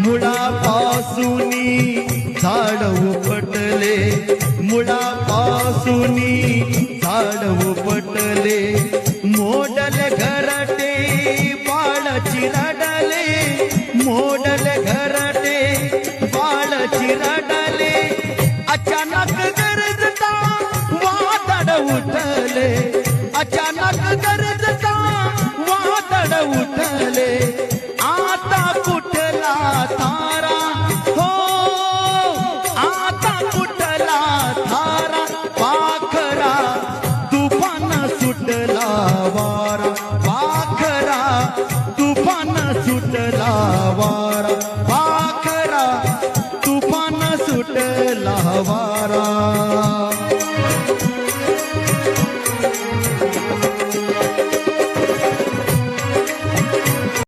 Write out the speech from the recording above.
मुळापासूनी झाड उपटले, मुळापासूनी झाड उपटले, मोडले घरटे बाळ चिरडले, मोडले घरटे बाळ चिरडले, अचानक गरजता वादळ उठले, अचानक गरजता वादळ उठले, आता कुठला तारा